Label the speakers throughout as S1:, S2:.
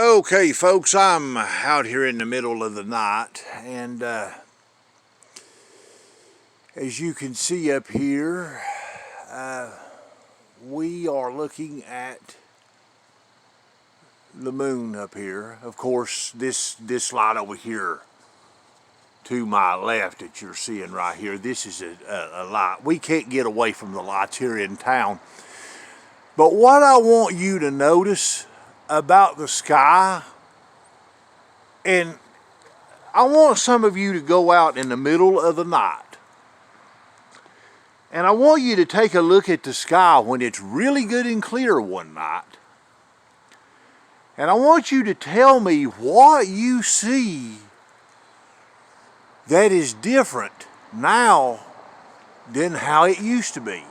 S1: Okay, folks, I'm out here in the middle of the night, and as you can see up here, we are looking at the moon up here. Of course, this light over here to my left that you're seeing right here, this is a light. We can't get away from the lights here in town. But what I want you to notice about the sky, and I want some of you to go out in the middle of the night, and I want you to take a look at the sky when it's really good and clear one night, and I want you to tell me what you see that is different now than how it used to be.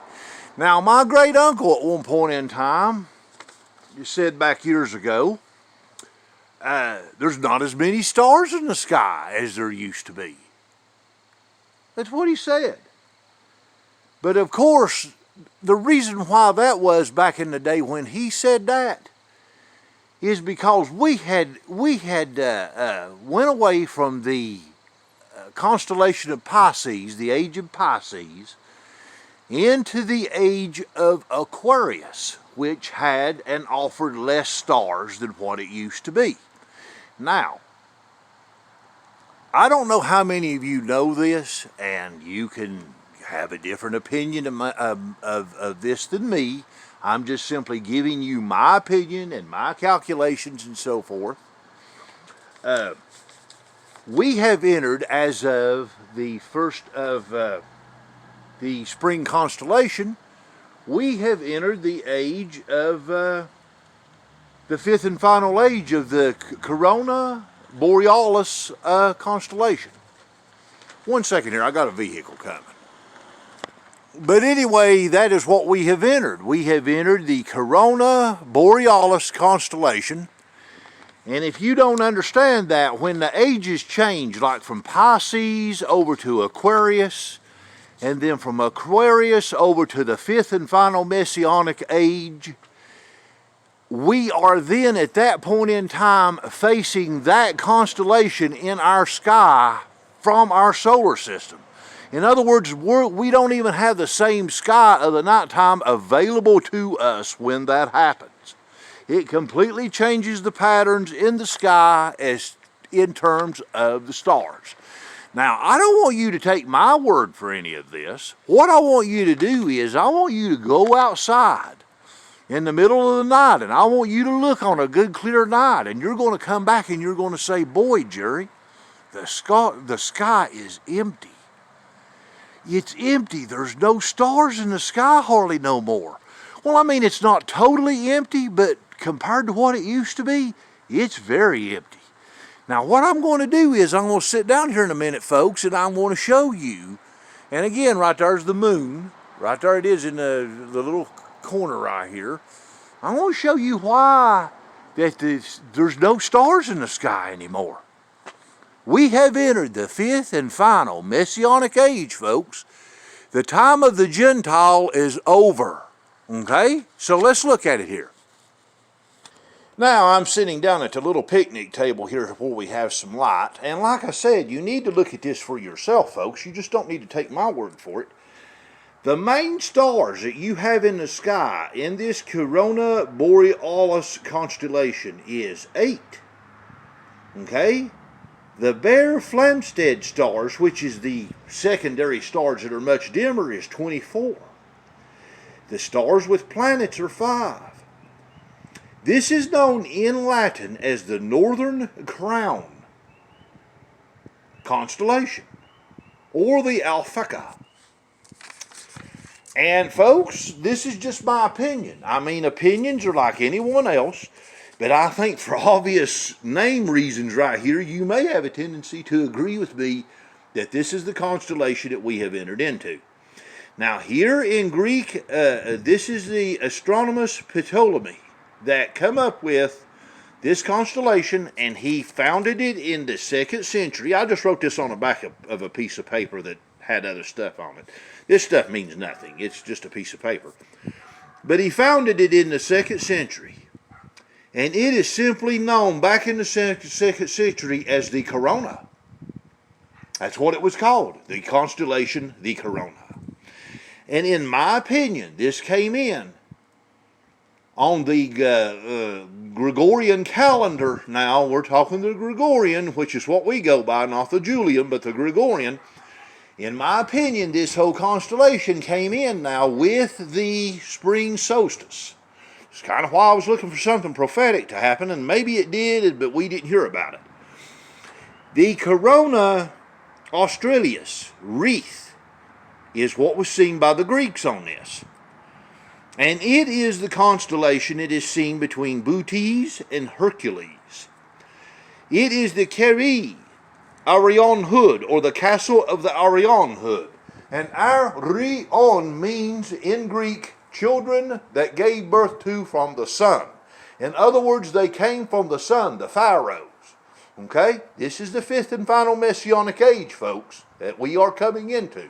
S1: Now, my great uncle at one point in time, you said back years ago, there's not as many stars in the sky as there used to be. That's what he said. But of course, the reason why that was back in the day when he said that is because we had went away from the constellation of Pisces, the age of Pisces, into the age of Aquarius, which had and offered less stars than what it used to be. Now, I don't know how many of you know this, and you can have a different opinion of this than me. I'm just simply giving you my opinion and my calculations and so forth. We have entered, as of the first of the spring constellation, we have entered the age of the fifth and final age of the Corona Borealis constellation. One second here, I got a vehicle coming. But anyway, that is what we have entered. We have entered the Corona Borealis constellation. And if you don't understand that, when the ages change, like from Pisces over to Aquarius, and then from Aquarius over to the fifth and final Messianic age, we are then at that point in time facing that constellation in our sky from our solar system. In other words, we don't even have the same sky of the nighttime available to us when that happens. It completely changes the patterns in the sky as in terms of the stars. Now, I don't want you to take my word for any of this. What I want you to do is I want you to go outside in the middle of the night, and I want you to look on a good clear night, and you're going to come back and you're going to say, boy, Jerry, the sky is empty. It's empty. There's no stars in the sky hardly no more. Well, I mean, it's not totally empty, but compared to what it used to be, it's very empty. Now, what I'm going to do is I'm going to sit down here in a minute, folks, and I'm going to show you. And again, right there's the moon. Right there it is in the little corner right here. I'm going to show you why that there's no stars in the sky anymore. We have entered the fifth and final Messianic age, folks. The time of the Gentile is over. Okay? So let's look at it here. Now, I'm sitting down at the little picnic table here where we have some light. And like I said, you need to look at this for yourself, folks. You just don't need to take my word for it. The main stars that you have in the sky in this Corona Borealis constellation is 8. Okay? The Bear Flamsteed stars, which is the secondary stars that are much dimmer, is 24. The stars with planets are 5. This is known in Latin as the Northern Crown Constellation, or the Alphaca. And folks, this is just my opinion. I mean, opinions are like anyone else, but I think for obvious name reasons right here, you may have a tendency to agree with me that this is the constellation that we have entered into. Now, here in Greek, this is the astronomus Ptolemy that come up with this constellation, and he founded it in the 2nd century. I just wrote this on the back of a piece of paper that had other stuff on it. This stuff means nothing. It's just a piece of paper. But he founded it in the 2nd century. And it is simply known back in the second century as the Corona. That's what it was called, the constellation, the Corona. And in my opinion, this came in on the Gregorian calendar. Now, we're talking the Gregorian, which is what we go by, not the Julian, but the Gregorian. In my opinion, this whole constellation came in now with the spring solstice. It's kind of why I was looking for something prophetic to happen, and maybe it did, but we didn't hear about it. The Corona Australis wreath is what was seen by the Greeks on this. And it is the constellation it is seen between Bootes and Hercules. It is the Keri Arion hood, or the castle of the Arion hood. And Arion means in Greek, children that gave birth to from the sun. In other words, they came from the sun, the pharaohs. Okay? This is the fifth and final Messianic age, folks, that we are coming into.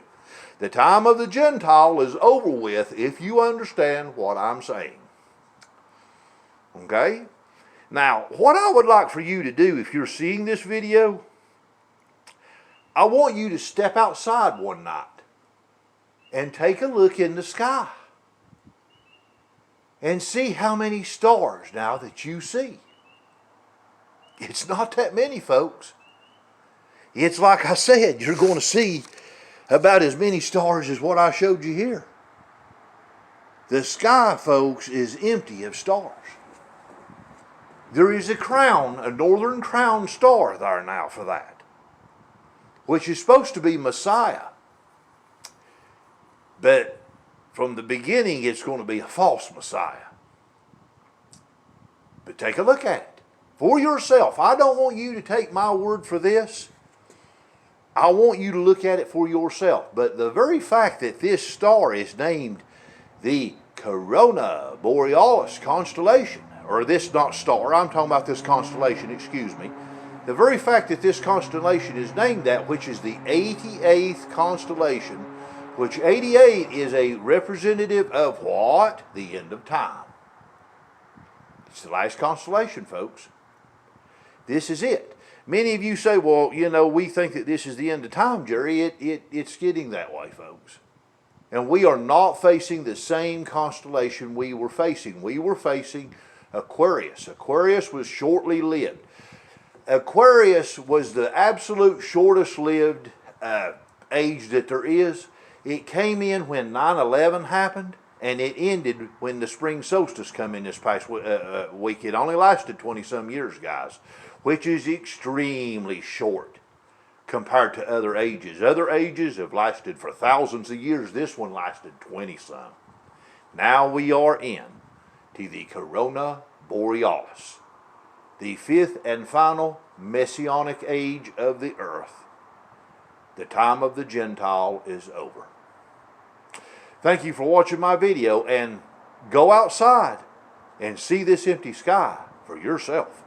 S1: The time of the Gentile is over with, if you understand what I'm saying. Okay? Now, what I would like for you to do, if you're seeing this video, I want you to step outside one night and take a look in the sky and see how many stars now that you see. It's not that many, folks. It's like I said, you're going to see about as many stars as what I showed you here. The sky, folks, is empty of stars. There is a crown, a northern crown star there now for that, which is supposed to be Messiah. But from the beginning, it's going to be a false Messiah. But take a look at it for yourself. I don't want you to take my word for this. I want you to look at it for yourself. But the very fact that this star is named the Corona Borealis constellation, or this not star, I'm talking about this constellation, excuse me. The very fact that this constellation is named that, which is the 88th constellation, which 88 is a representative of what? The end of time. It's the last constellation, folks. This is it. Many of you say, well, you know, we think that this is the end of time, Jerry. It's getting that way, folks. And we are not facing the same constellation we were facing. We were facing Aquarius. Aquarius was shortly lived. Aquarius was the absolute shortest lived age that there is. It came in when 9/11 happened, and it ended when the spring solstice come in this past week. It only lasted 20-some years, guys, which is extremely short compared to other ages. Other ages have lasted for thousands of years. This one lasted 20-some. Now we are in to the Corona Borealis, the fifth and final Messianic age of the earth. The time of the Gentile is over. Thank you for watching my video, and go outside and see this empty sky for yourself.